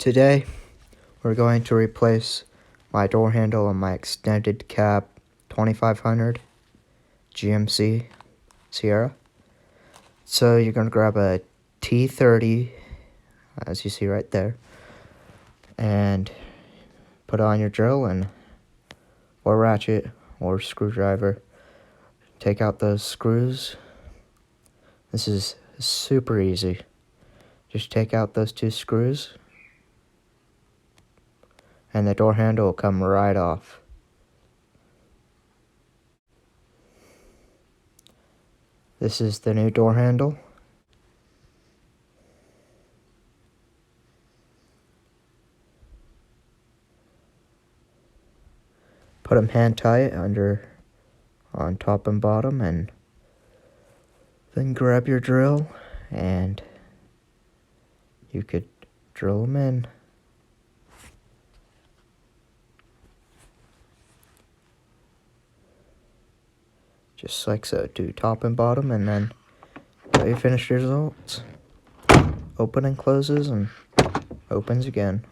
Today, we're going to replace my door handle on my extended cab 2500 GMC Sierra. So you're going to grab a T30, as you see right there, and put on your drill and or ratchet or screwdriver. Take out those screws. This is super easy. Just take out those two screws and the door handle will come right off. This is the new door handle. Put them hand tight on top and bottom, and then grab your drill and you could drill them in. Just like so. Do top and bottom, and then got your finished results. Open and closes and opens again.